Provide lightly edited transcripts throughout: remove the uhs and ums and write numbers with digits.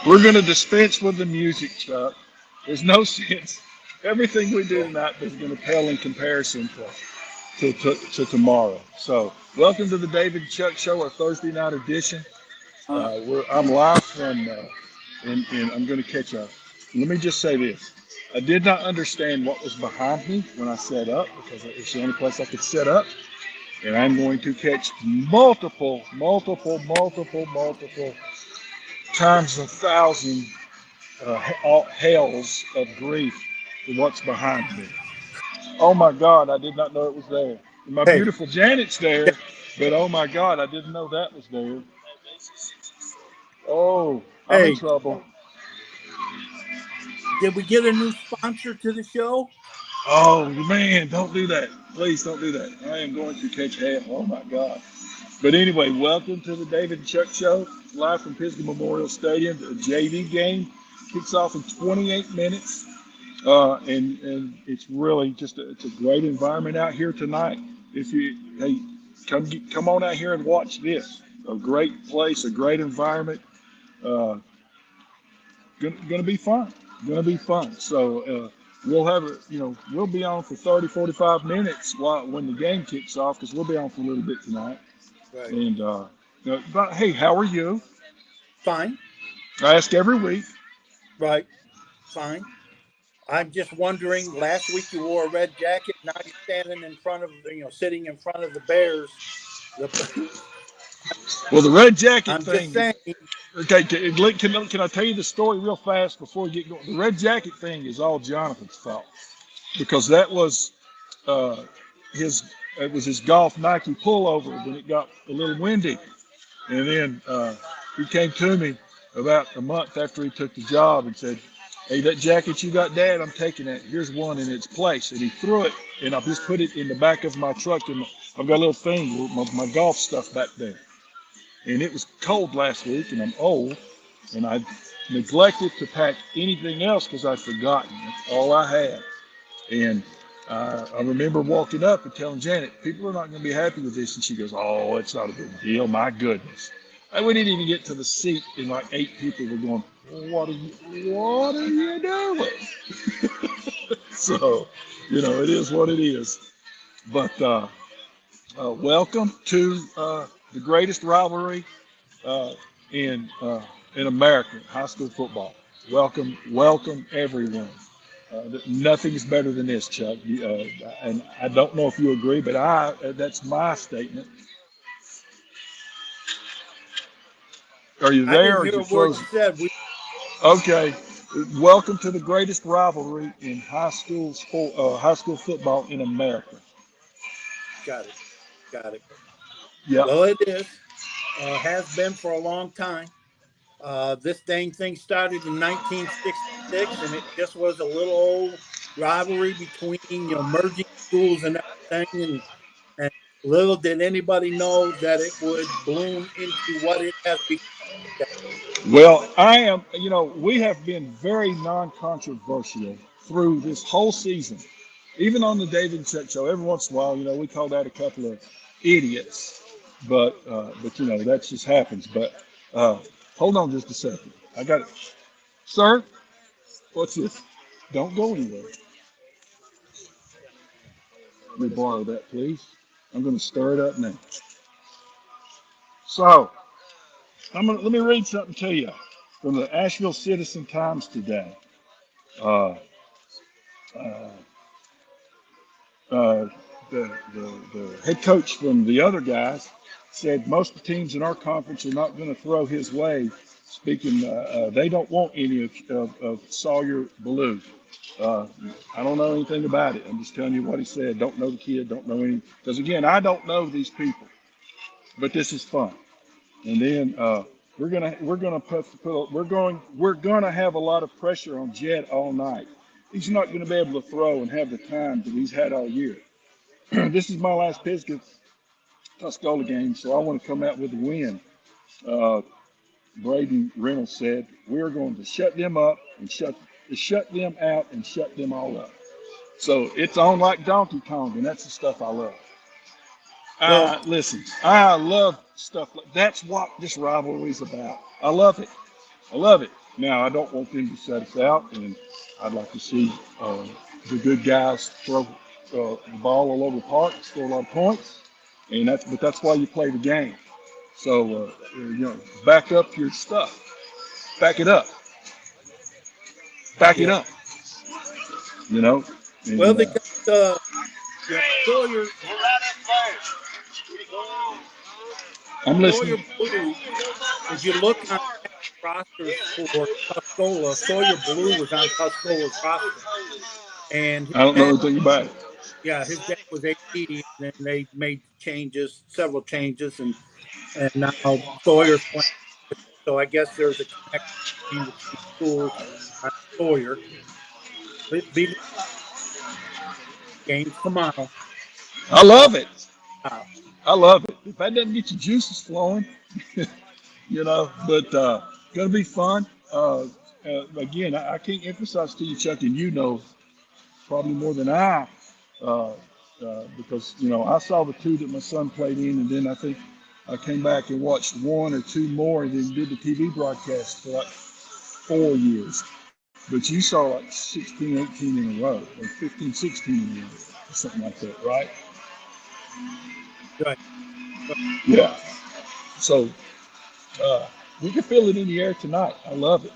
We're going to dispense with the music, Chuck. There's no sense. Everything we do tonight is going to pale in comparison to tomorrow. So, welcome to the David and Chuck Show, our Thursday night edition. I'm live from, and I'm going to catch up. Let me just say this. I did not understand what was behind me when I set up because it's the only place I could set up. And I'm going to catch multiple times a thousand hells of grief for what's behind me. Oh my God, I did not know it was there. My Hey, beautiful Janet's there, but oh my God, I didn't know that was there. Oh, I'm in hey, trouble. did we get a new sponsor to the show? Oh man, don't do that. Please don't do that. I am going to catch hell. Oh my God. But anyway, welcome to the David and Chuck Show, live from Pisgah Memorial Stadium. The JV game kicks off in 28 minutes. And it's really it's a great environment out here tonight. If you hey come on out here and watch this. A great place, a great environment. Uh, gonna be fun. Gonna be fun. So we'll have we'll be on for 30, 45 minutes when the game kicks off because we'll be on for a little bit tonight. Right. And but hey, how are you? Fine. I ask every week. Right. Fine. I'm just wondering. Last week you wore a red jacket. Now you're standing in front of, sitting in front of the Bears. The, Well, the red jacket I'm just thing. saying. Okay, can I tell you the story real fast before we get going? The red jacket thing is all Jonathan's fault because that was uh, his it was his golf Nike pullover when it got a little windy, and then he came to me about a month after he took the job and said, "Hey, that jacket you got, Dad, I'm taking it. Here's one in its place," and he threw it, and I just put it in the back of my truck, and I've got a little thing with my golf stuff back there. And it was cold last week, and I'm old, and I neglected to pack anything else because I'd forgotten. That's all I had. And I remember walking up and telling Janet, people are not going to be happy with this. And she goes, oh, it's not a big deal. My goodness. And we didn't even get to the seat, and like 8 people were going, what are you doing? So, it is what it is. But welcome to the greatest rivalry uh, in America, high school football. Welcome everyone. Nothing's better than this, Chuck. And I don't know if you agree, but that's my statement. Are you I there didn't or hear is you a word frozen? you said. Okay. Welcome to the greatest rivalry in high school football in America. Got it. Got it. Yep. Well, it is. Has been for a long time. This dang thing started in 1966, and it just was a little old rivalry between merging schools and everything. And little did anybody know that it would bloom into what it has become. Well, we have been very non-controversial through this whole season. Even on the David and Chuck show, every once in a while, we called out a couple of idiots, but that just happens. But hold on just a second. I got it, sir. What's this? Don't go anywhere. Let me borrow that, please. I'm going to stir it up now. So let me read something to you from the Asheville Citizen Times today. Uh, uh, uh, the head coach from the other guys said most of the teams in our conference are not going to throw his way. Speaking, they don't want any of Sawyer Ballou. Uh, I don't know anything about it. I'm just telling you what he said. Don't know the kid. Don't know any. Because again, I don't know these people. But this is fun. And then we're gonna have a lot of pressure on Jed all night. He's not going to be able to throw and have the time that he's had all year. This is my last Pisgah Tuscola game, so I want to come out with a win. Uh, Braden Reynolds said, we're going to shut them up and shut them out and shut them all up. So it's on like Donkey Kong, and that's the stuff I love. Well, Listen, I love stuff like that's what this rivalry is about. I love it. I love it. Now, I don't want them to shut us out, and I'd like to see the good guys throw the ball all over the park, score a lot of points, and that's why you play the game. So back up your stuff, back it up, back it Yeah. up. You know, Well, and they got Sawyer I'm listening. Sawyer Blue. If you look on rosters for Tuscola, Sawyer Blue was on Tuscola's roster, and his I don't know dad, anything about it. yeah, his dad was AD, and then they made changes, several changes, and now Sawyer's playing. So I guess there's a connection between the two schools on Sawyer. Be the games tomorrow. I Uh, love it. uh, I love it. If that doesn't get your juices flowing, but gonna be fun. Again, I can't emphasize to you, Chuck, and probably more than uh, because I saw the two that my son played in, and then I think I came back and watched one or two more, and then did the TV broadcast for like 4 years. But you saw like 16, 18 in a row, or 15, 16 in a row, or something like that, right? right. Yeah. So uh, we can feel it in the air tonight. I love it.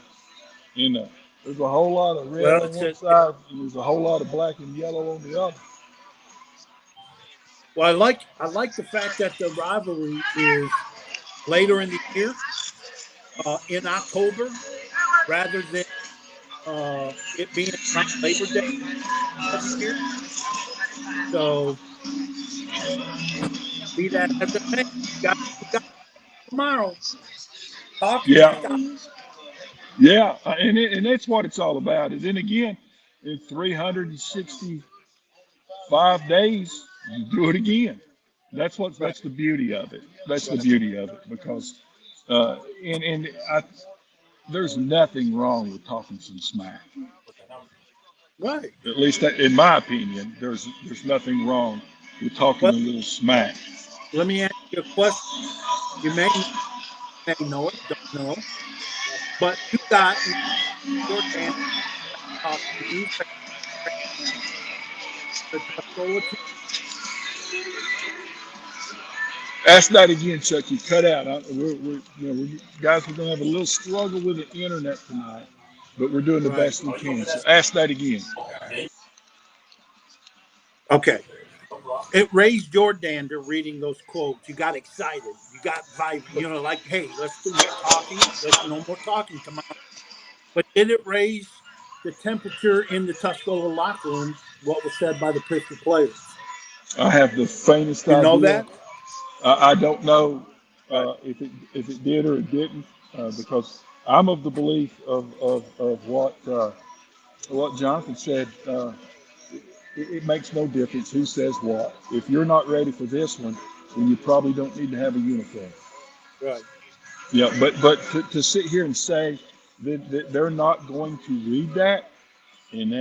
And there's a whole lot of red Well, on one side, and there's a whole lot of black and yellow on the other. well, I like the fact that the rivalry is later in the year, in October, rather than it being around Labor Day every year. So be that as it may, we got tomorrow. Talking Yeah, stop. yeah, and that's what it's all about. And then again, in 365 days, you do it again. Right, That's the beauty of it. That's the right, beauty of it because, and there's nothing wrong with talking some smack. right. At least in my opinion, there's nothing wrong with talking Well, a little smack. let me ask you a question. You may know it, don't know, but you got your dad talk to you. The Tuscola team. Ask that again, Chuck. You cut out. Guys, we're gonna have a little struggle with the internet tonight, but we're doing the Right. best we can. So ask that again. Okay. It raised your dander reading those quotes. You got excited. You got vibrant. Like, hey, let's do more talking. Let's no more talking tomorrow. But did it raise the temperature in the Tuscola locker room? What was said by the Pisgah players? I have the faintest You know idea. that? I don't know Right. if it did or it didn't, because I'm of the belief of what Jonathan said. It makes no difference who says what. If you're not ready for this one, then you probably don't need to have a uniform. Right. Yeah, but to sit here and say that they're not going to read that, and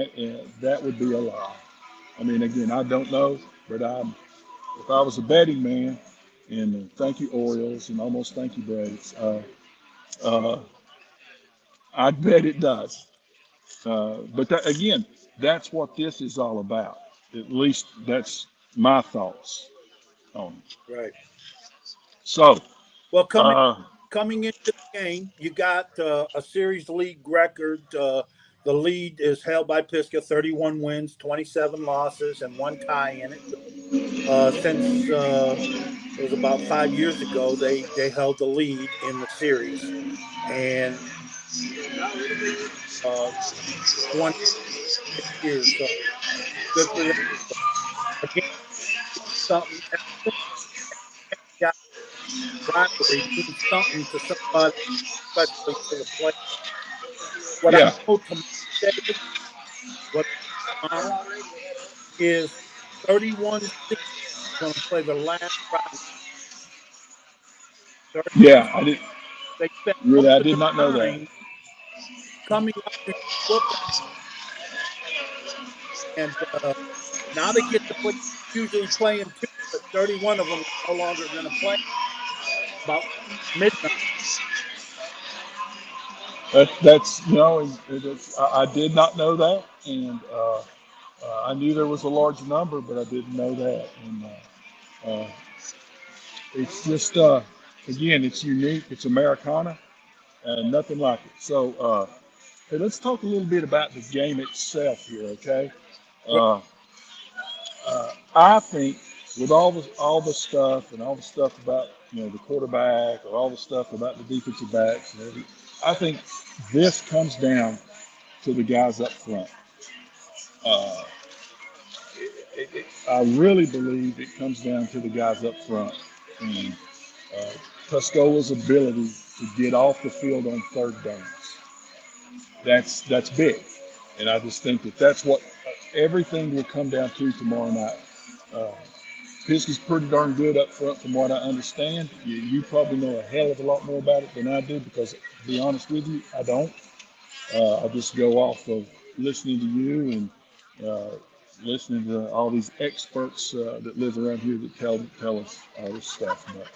that would be a lie. I mean, again, I don't know, but if I was a betting man, and thank you Orioles, and almost thank you Braves, uh, I'd bet it does. But again, that's what this is all about. At least that's my thoughts on it. Right. So, Well, uh, coming into the game, you got a series league record. The lead is held by Pisgah, 31 wins, 27 losses, and one tie in it. Since it was about 5 years ago, they held the lead in the series, and uh, 26 years. So good for them. Again, something got rivalry means something to somebody, especially to the player. What I yeah, know tomorrow, David, what tomorrow is 31-6. Going to play the last round. 31. yeah, I did They spent really, most I of did their not know that. time coming up in football, and now they get to play. Usually playing two, but 31 of them are no longer going to play about midnight. That's I did not know that, and I knew there was a large number, but I didn't know that. And it's just again, it's unique. It's Americana, and nothing like it. So hey, let's talk a little bit about the game itself here, okay? Uh, I think with all the stuff and all the stuff about the quarterback or all the stuff about the defensive backs and everything, I think this comes down to the guys up front. Uh, I really believe it comes down to the guys up front and uh, Tuscola's ability to get off the field on third downs. That's big, and I just think that that's what everything will come down to tomorrow night. Uh, Pisgah's pretty darn good up front, from what I understand. You probably know a hell of a lot more about it than I do, because, to be honest with you, I don't. I just go off of listening to you and uh, listening to all these experts that live around here that tell us all this stuff. But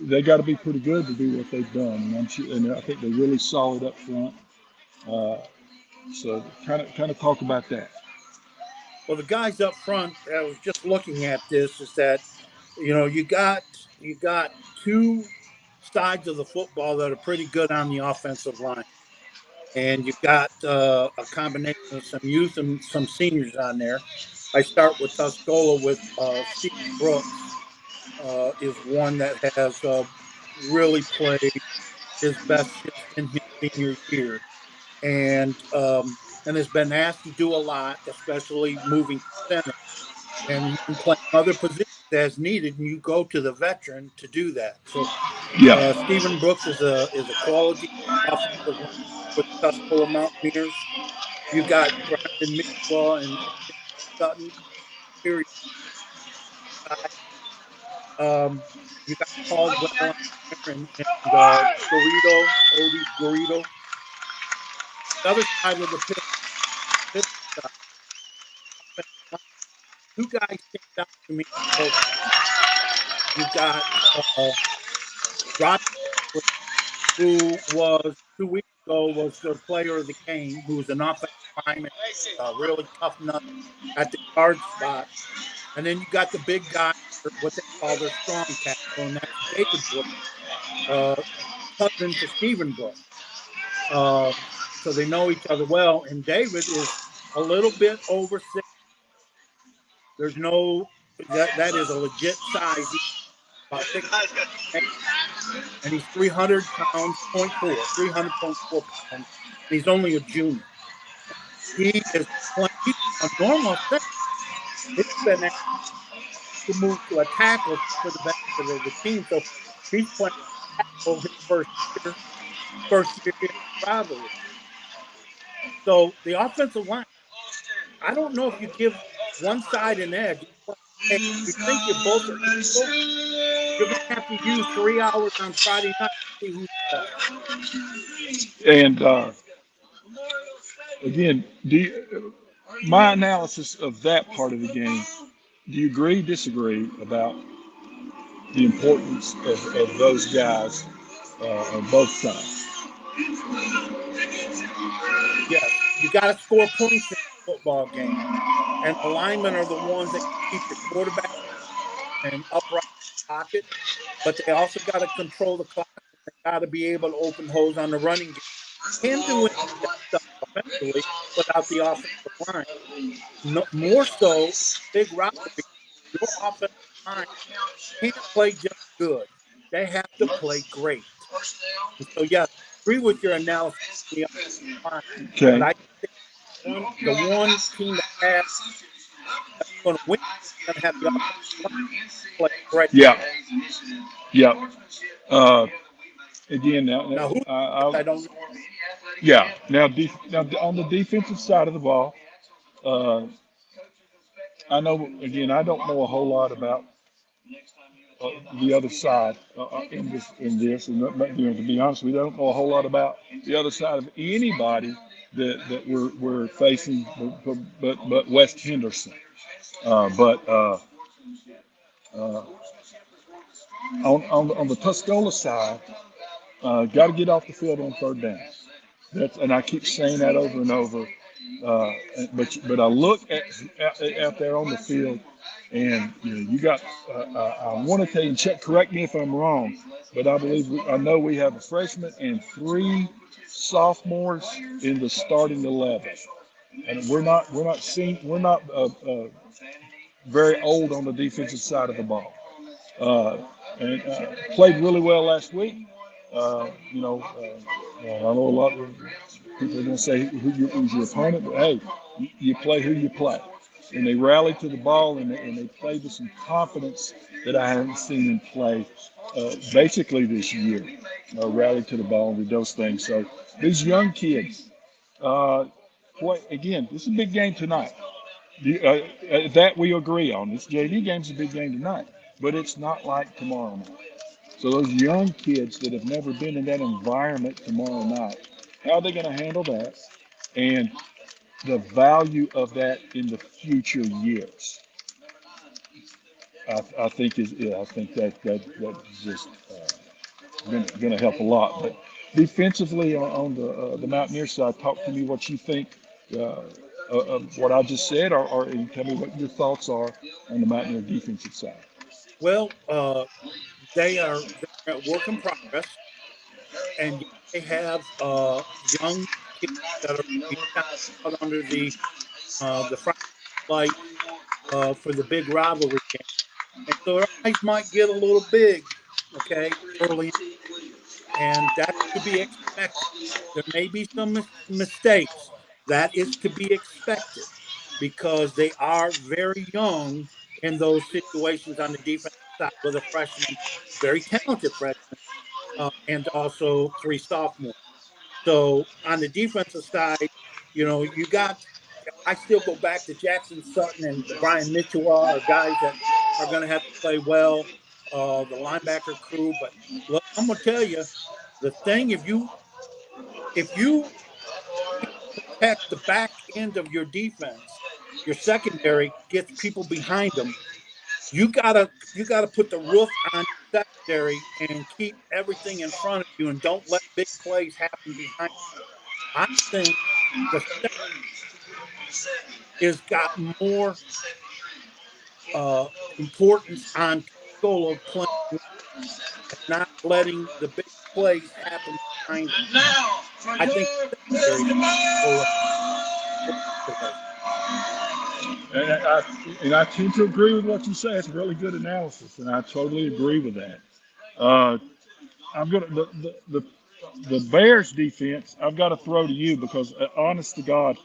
they got to be pretty good to do what they've done, and I think they're really solid up front. Uh, so kind of talk about that. Well, the guys up front, I was just looking at this, is that you got two sides of the football that are pretty good on the offensive line, and you've got a combination of some youth and some seniors on there. I start with Tuscola with Steve Brooks, is one that has really played his best in his senior year, and has been asked to do a lot, especially moving to center, and you can play other positions as needed, and you go to the veteran to do that. So Yeah, Stephen Brooks is a quality offensive line with the Tuscola Mountaineers. You got Brandon Mitchell and Sutton, period. Um, you got Caldwell on there and Odie Garrido. The other side of the pit side, two guys stand out to me. So you got Rod, who was 2 weeks ago was the player of the game, who was an offensive lineman, really tough nut at the guard spot. And then you got the big guy, what they call their strong tackle, and that's David Brooks, uh, cousin to Stephen Brooks. Uh, so they know each other well. And David is a little bit over 6. There's no that is a legit size. He's about 6, and he's 300 pounds, 300.4 pounds. And he's only a junior. He is playing a normal thing. He's been asked to move to a tackle for the benefit of the team. So he's playing tackle his first year in rivalry. So the offensive line, I don't know if you give one side an edge. Hey, you think you both are equal, you're going to have to use 3 hours on Friday night to see who's best. and again, my analysis of that part of the game. Do you agree, disagree about the importance of those guys on both sides? Yes, you got to score points in a football game. And the linemen are the ones that keep the quarterback and upright in the pocket, but they also got to control the clock. They got to be able to open holes on the running game. Can't do any of that stuff offensively without the offensive line. No, more so, big rivalry. Your offensive line can't play just good. They have to play great. And so, yes, I agree with your analysis on the offensive line, but Okay. I think the one team that's going to win is going to have the offensive line play great. Yeah. Yeah. Uh, again, now, Now, who I don't know. yeah. Now on the defensive side of the ball, uh, I know. Again, I don't know a whole lot about the other side in this. To be honest with you, I don't know a whole lot about the other side of anybody that we're facing, but West Henderson. But uh, on the Tuscola side, Got to get off the field on third downs. And I keep saying that over and over. Uh, but I look out there on the field, and you got. I want to tell you, check. Correct me if I'm wrong, but I know we have a freshman and three sophomores in the starting 11, and we're not very old on the defensive side of the ball. Uh, and played really well last week. I know a lot of people are going to say who's your opponent, but hey, you play who you play. And they rallied to the ball, and they played with some confidence that I haven't seen them play basically this year. Rallied to the ball and did those things. So these young kids, uh, boy, again, this is a big game tonight. That we agree on. This JV game's a big game tonight, but it's not like tomorrow night. So those young kids that have never been in that environment tomorrow night, how are they going to handle that? And the value of that in the future years, I think I think that's just going to help a lot. But defensively on the Mountaineer side, talk to me what you think of what I just said, or tell me what your thoughts are on the Mountaineer defensive side. Well, they're a work in progress, and they have young kids that are being out under the front light for the big rivalry game, and so their eyes might get a little big, okay, early, and that's to be expected. There may be some mistakes. That is to be expected because they are very young in those situations on the defensive side with a freshman, very talented freshman, and also three sophomores. So on the defensive side, you got. I still go back to Jackson Sutton and Brian Mitchell are guys that are going to have to play well. The linebacker crew, but look, I'm going to tell you the thing: if you protect the back end of your defense, your secondary gets people behind them. You gotta put the roof on your secondary and keep everything in front of you, and don't let big plays happen behind. I think the second is got more uh, importance on Tuscola playing and not letting the big plays happen behind him. I think the secondary Tuscola today. And I tend to agree with what you say. It's really good analysis, and I totally agree with that. Uh, I'm gonna the Bears defense. I've got to throw to you because, honest to God,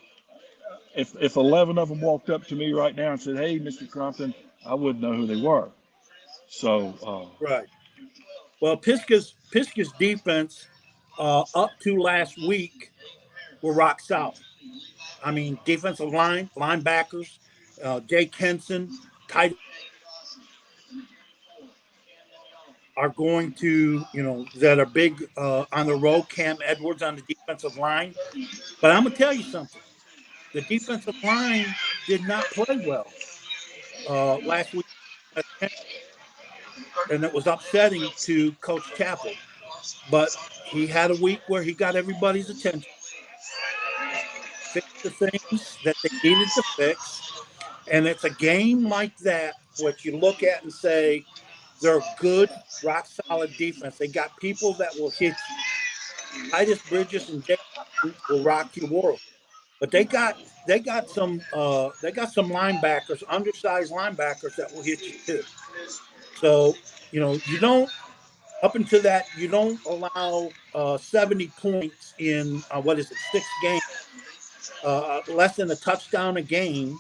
if 11 of them walked up to me right now and said, "Hey, Mr. Crumpton," I wouldn't know who they were. So Right. Well, Pisgah's defense up to last week were rock solid. I mean, defensive line, linebackers, Jake Henson, tight are going to, that are big on the road. Cam Edwards on the defensive line. But I'm going to tell you something. The defensive line did not play well last week, and it was upsetting to Coach Chappell. But he had a week where he got everybody's attention, fixed the things that they needed to fix. And it's a game like that, what you look at and say, they're good, rock solid defense. They got people that will hit you. Titus Bridges and Jake will rock your world. But they got some linebackers, undersized linebackers that will hit you too. So, you don't up until that, you don't allow 70 points in what is it, 6 games, less than a touchdown a game,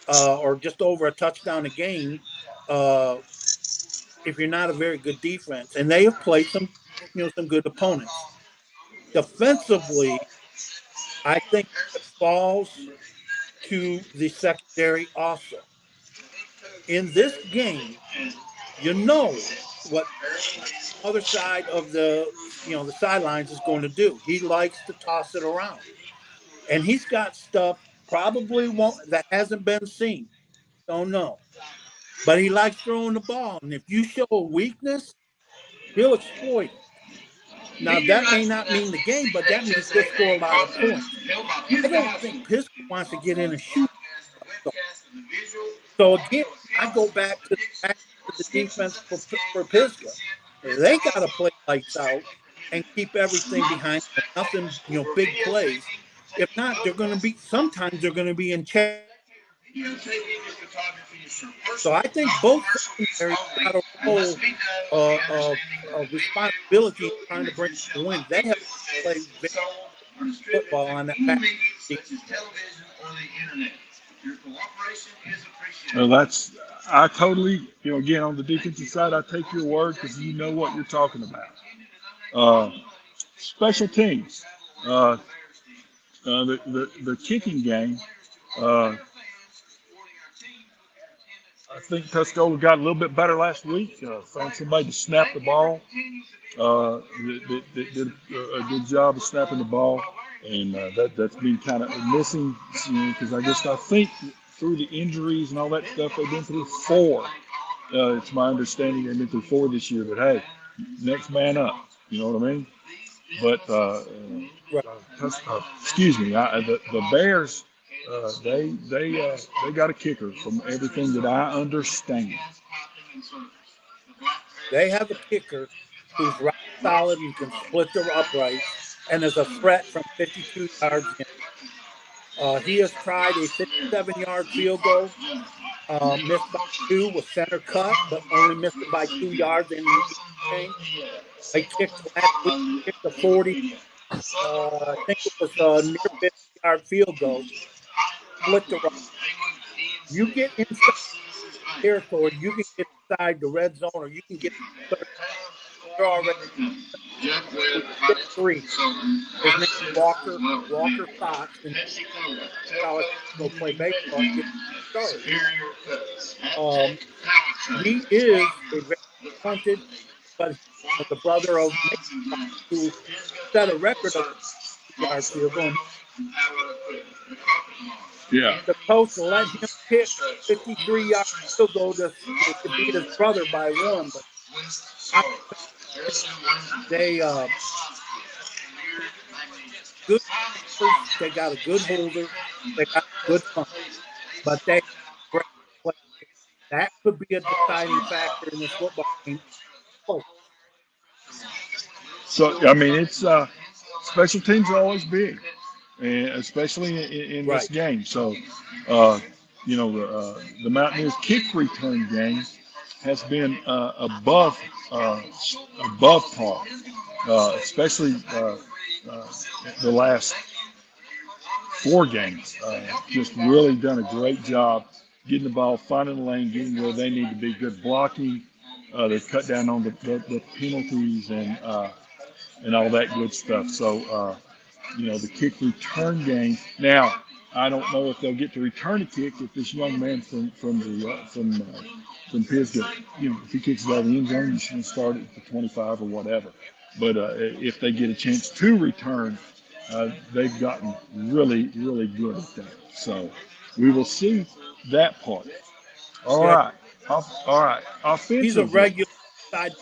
or just over a touchdown a game, uh, if you're not a very good defense. And they have played some good opponents. Defensively, I think it falls to the secondary also. In this game, you know what other side of the sidelines is going to do. He likes to toss it around. And he's got stuff probably won't that hasn't been seen. Don't know. But he likes throwing the ball. And if you show a weakness, he'll exploit it. Now that may not mean the game, but that means he'll score a lot of points. I don't think Pisgah wants to get in a shoot. So again, I go back to the defense for Pisgah. They got to play lights out and keep everything behind them. Nothing, big plays. If not, they're going to be. Sometimes they're going to be in So I think both secondaries got a role of responsibility in trying to bring the win. They have played football on that back. Well, I totally, again, on the defensive side, I take your word because you know what you're talking about. Special teams, the kicking game. Uh, I think Tuscola got a little bit better last week. Found somebody to snap the ball. That did a good job of snapping the ball, and that's been kind of missing because I think through the injuries and all that stuff they've been through four. It's my understanding they've been through four this year. But hey, next man up. You know what I mean? But excuse me, the Bears. They got a kicker from everything that I understand. They have a kicker who's rock solid and can split the uprights and is a threat from 52 yards in. He has tried a 57-yard field goal, missed by 2 with center cut, but only missed it by 2 yards in the game. They kicked last week, kicked a 40. I think it was a near 50-yard field goal. Split the right. You get inside territory, you can get inside the red zone, or you can get you're already 6'3". His name is Walker Fox, and college go play baseball. He is a very talented, but the brother of who set a record of yard field goal. Yeah. The coach let him kick 53-yard field goal to beat his brother by 1, but they good. They got a good holder. They got a good fun, but they great play. That could be a deciding factor in this football game. Oh. So I mean, it's special teams are always big, and especially in this game. So the Mountaineers kick return game has been above par, especially the last 4 games. Just really done a great job getting the ball, finding the lane, getting where they need to be. Good blocking. They've cut down on the penalties and all that good stuff. So the kick return game. Now I don't know if they'll get to return a kick if this young man from Pisgah, if he kicks it out of the end zone, he's going to start it at the 25 or whatever. But if they get a chance to return, they've gotten really, really good at that. So we will see that part. All right. Offensively. He's a regular side.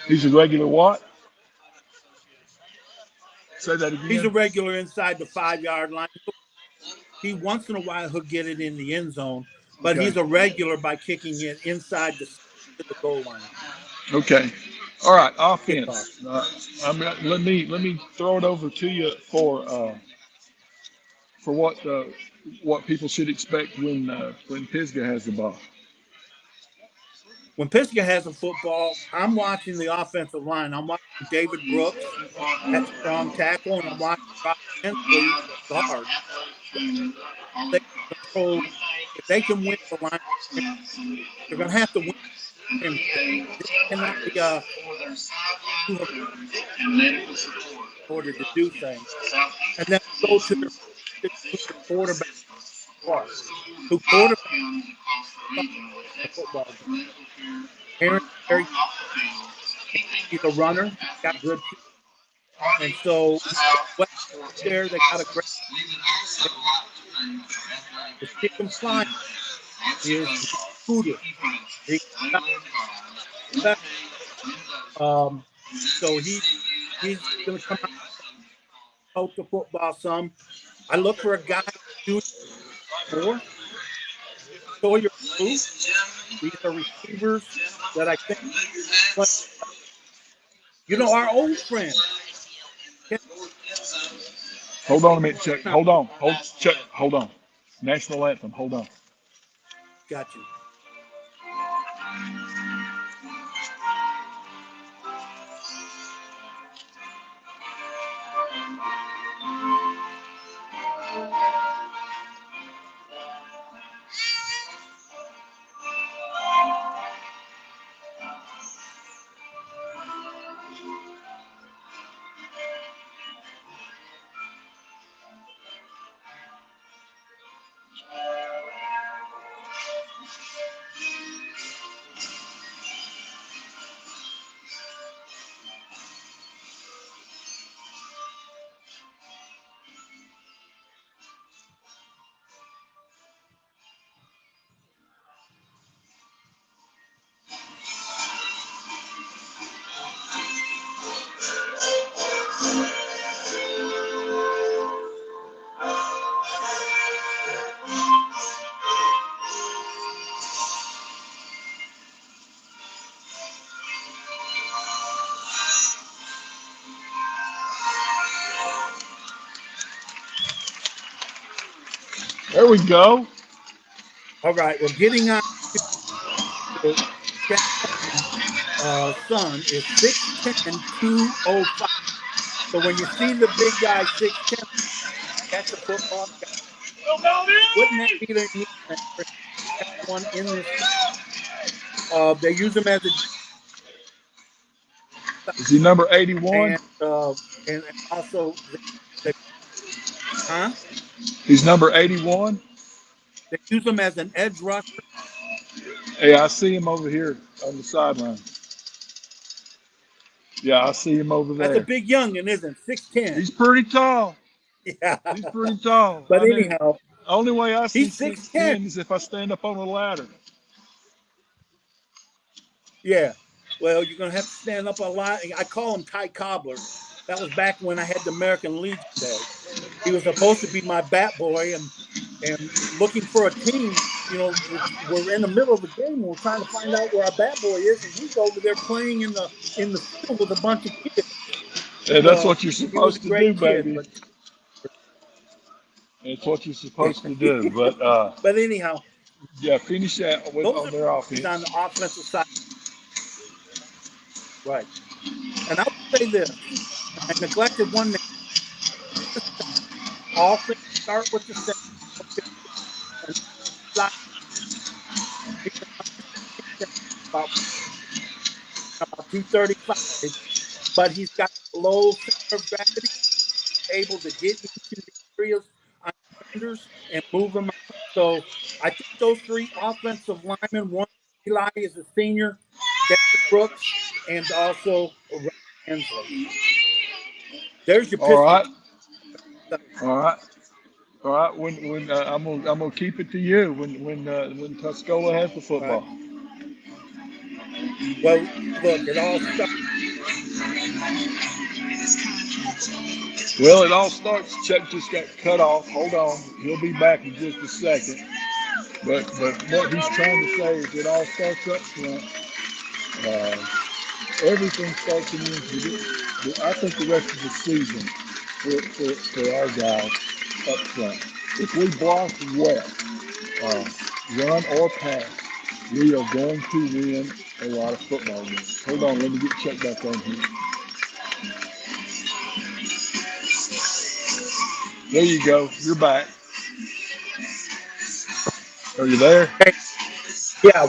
He's a regular what? Say that again. He's a regular inside the 5-yard line. He once in a while he'll get it in the end zone, but he's a regular by kicking it inside the goal line. Okay. All right. Offense. Let me throw it over to you for what people should expect when Pisgah has the ball. When Pisgah has a football, I'm watching the offensive line. I'm watching David Brooks at strong tackle, and I'm watching Rob Hensley guard. They control. If they can win the line, they're going to have to win. This cannot be in order to do things. And then go to the quarterback. Who quarterback football game. Aaron, he's a runner, got good, and so there they got a great. The kick and fly is Cooter. So he's going to come out and coach the football some. I look for a guy doing more. Sawyer Blue. These are receivers that I think play. You know, our old friend. Hold on a minute, Chuck. Hold on. Chuck. Hold on. National anthem. Hold on. Got you. There we go. All right, we're getting on to Chad son is 6'10", 205. So when you see the big guy 6'10", that's a football guy. Wouldn't that be the one in this? They use him as a Is he number 81? and also they, huh? He's number 81. They use him as an edge rusher. Hey, I see him over here on the sideline. Yeah, I see him over That's a there. big youngin, isn't 6'10"? He's pretty tall. Yeah. He's pretty tall. But I mean, anyhow, only way I see he's 6'10". 6'10" is if I stand up on a ladder. Yeah. Well, you're gonna have to stand up a lot. I call him Ty Cobbler. That was back when I had the American Legion day. He was supposed to be my bat boy, and looking for a team. You know, we're in the middle of the game. And we're trying to find out where our bat boy is, and he's over there playing in the field with a bunch of kids. And that's So what you're he was a supposed to do, great kid, baby. but It's what you're supposed to do. But but anyhow, yeah, finish that those on are their he's on offense. the offensive side, right? And I would say this: I neglected one name. All things start with the center. And about 235, but he's got low center of gravity, able to get into the areas on defenders and move them out. So I think those three offensive linemen, one Eli is a senior, David Brooks, and also Ryan Hensley. There's your All Pisgah. right, all right, all right. When I'm gonna keep it to you when Tuscola has the Right. football. Well, look, it all starts. Well, it all starts. Chuck just got cut off. Hold on, he'll be back in just a second. But what he's trying to say is it all starts up front. Uh, Everything starts and ends with it. I think the rest of the season for our guys up front. If we block well, uh, run or pass, we are going to win a lot of football games. Hold on, let me get Chuck back on here. There you go. You're back. Are you there? Yeah,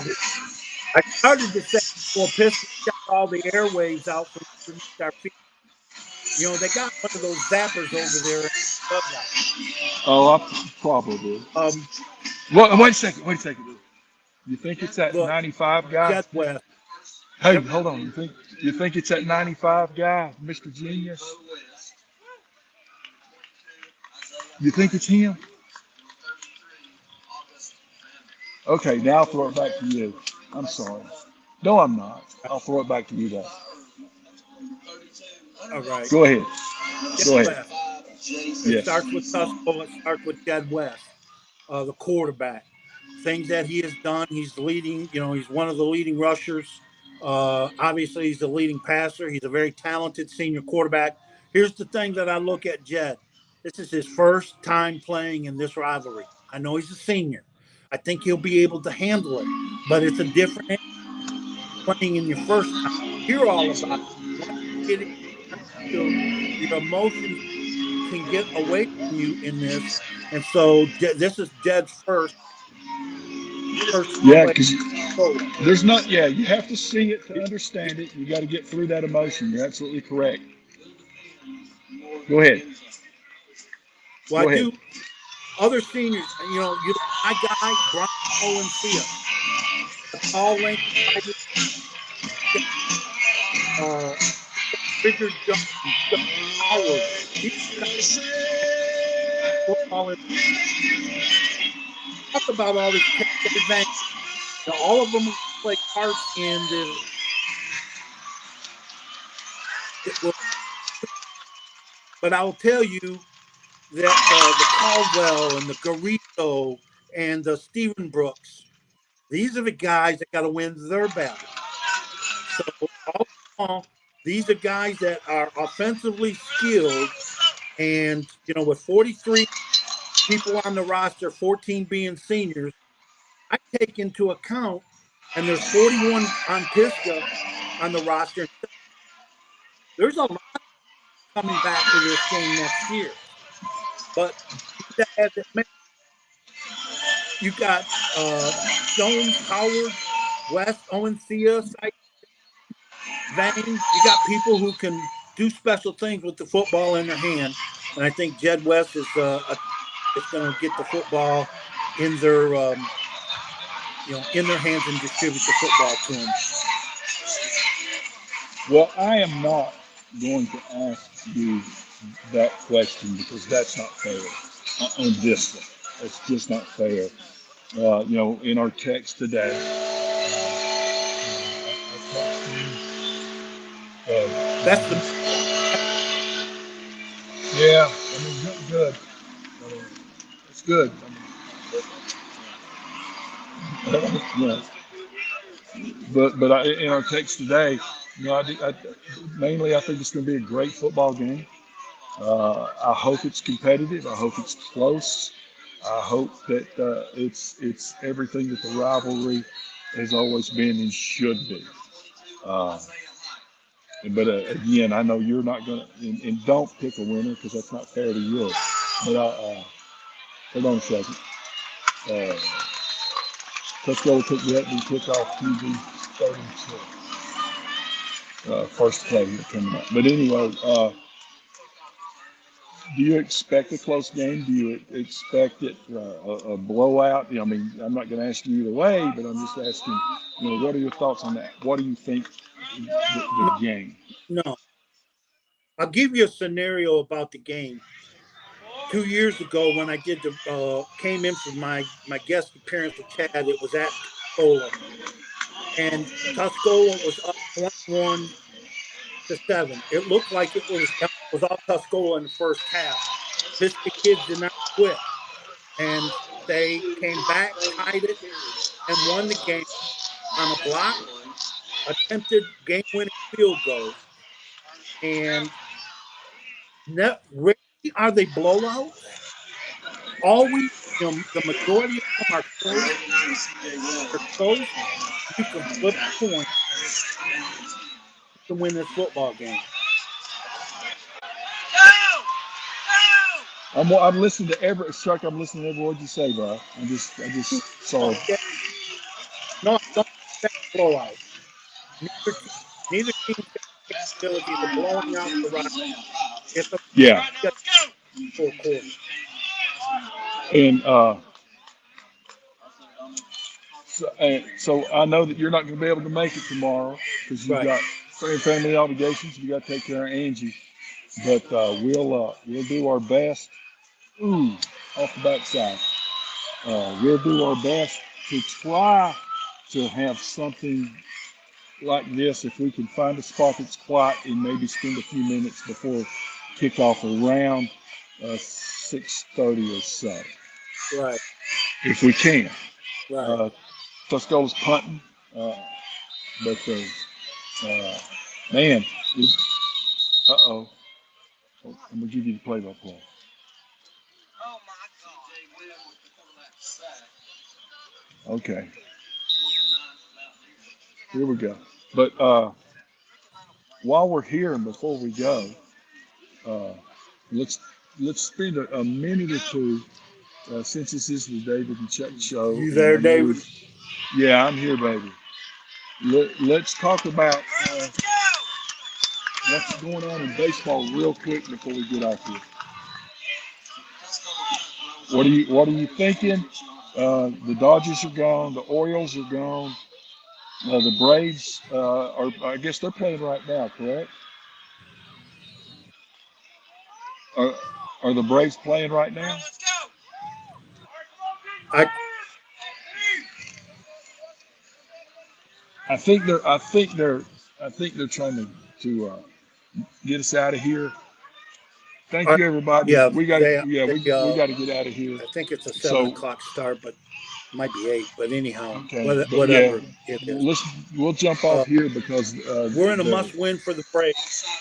I started to say, well, Pisgah shut all the airwaves out from underneath our feet. You know, they got one of those zappers over there in the dugout. Oh, I probably. Um, Wait a second. Wait a second. You think it's that look, 95 guy? Jet West. Hey, Yep. hold on. You think it's that 95 guy, Mr. Genius? You think it's him? Okay, now I'll throw it back to you. I'm sorry. No, I'm not. I'll throw it back to you guys. All right. Go ahead. Jed Go ahead. West. It Yes. starts with Tuscola. It starts with Jed West, the quarterback. Things that he has done. He's leading. He's one of the leading rushers. Obviously, he's the leading passer. He's a very talented senior quarterback. Here's the thing that I look at Jed. This is his first time playing in this rivalry. I know he's a senior. I think he'll be able to handle it, but it's a different playing in your first time. You're all about it. Once you get into your emotions can get away from you in this, and so this is Jed's first Yeah, play because solo. there's not. Yeah, you have to see it to understand it. You got to get through that emotion. You're absolutely correct. Go ahead. Well, I Go ahead. do other seniors. My guy Brian Owen-Sia, a tall, lanky, uh, Richard Jones, John Howard. These guys football. Talk about all this advantage. All of them play parts in this. But I'll tell you that the Caldwell and the Garrido and the Stephen Brooks, these are the guys that got to win their battle. So all in all, these are guys that are offensively skilled, and with 43 people on the roster, 14 being seniors, I take into account, and there's 41 on Pisgah on the roster. There's a lot coming back to this game next year, but as it may, you got Jones, Howard, West, Owen-Sia, Vane. You got people who can do special things with the football in their hand, and I think Jed West is going to get the football in their in their hands and distribute the football to them. Well, I am not going to ask you that question because that's not fair on this one. It's just not fair. In our text today, That's the yeah, I mean, good. I mean, it's good. Yeah. But in our text today, mainly I think it's going to be a great football game. I hope it's competitive. I hope it's close. I hope that it's everything that the rivalry has always been and should be. Uh, but again, I know you're not going to, and don't pick a winner because that's not fair to you. But hold on a second. Uh, Tuscola took the opening kickoff TV 32. First play coming up. But anyway, do you expect a close game? Do you expect it a blowout? I mean, I'm not going to ask you either way, but I'm just asking, what are your thoughts on that? What do you think the game? no. I'll give you a scenario about the game. 2 years ago, when I did came in for my guest appearance with Chad, it was at Tuscola, and Tuscola was up 21-7. It looked like it was all Tuscola in the first half. Pisgah kids did not quit, and they came back, tied it, and won the game on a block, attempted game-winning field goal, and rarely are they blowouts. Always, the majority of them are close. They're close. You can flip a coin to win this football game. I'm listening to every Chuck. I'm listening to every word you say, bro. I just sorry. No, I don't expect blowouts. Neither team has the capability of blowing out the right. It's a Yeah, full quarter. and so I know that you're not going to be able to make it tomorrow because you've Right. got family obligations. You got to take care of Angie, but we'll do our best. Ooh, off the backside. We'll do our best to try to have something like this, if we can find a spot that's quiet and maybe spend a few minutes before kickoff around 6:30 or so, Right. if we can. Right. Uh, Tuscola's punting, uh, but man, uh-oh. I'm gonna give you the play-by-play. Okay, here we go. But while we're here and before we go, uh, let's let's spend a minute or two since this is the David and Chuck show, You and there, I know David? we, yeah, I'm here, baby. Let's talk about what's going on in baseball real quick before we get off here. What are you thinking? The Dodgers are gone. The Orioles are gone. The Braves are. I guess they're playing right now, correct? Are, are the Braves playing right now? I I think they're. I think they're. I think they're trying to get us out of here. Thank I you, everybody. yeah, We got. they Yeah, they we got to get out of here. I think it's a seven So o'clock start, but might be eight. But anyhow, okay, but yeah, whatever it is. we'll jump off Uh, here because we're in a the must win for the Braves.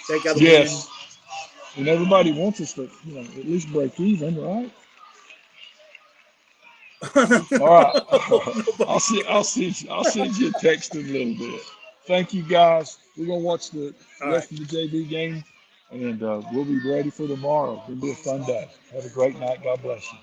They got to win. yes, and everybody wants us to at least break even, right? All right. I'll Nobody see. I'll cares. see. I'll send you a text in a little bit. Thank you, guys. We're gonna watch the All right. rest of the JV game, and we'll be ready for tomorrow. It'll be a fun day. Have a great night. God bless you.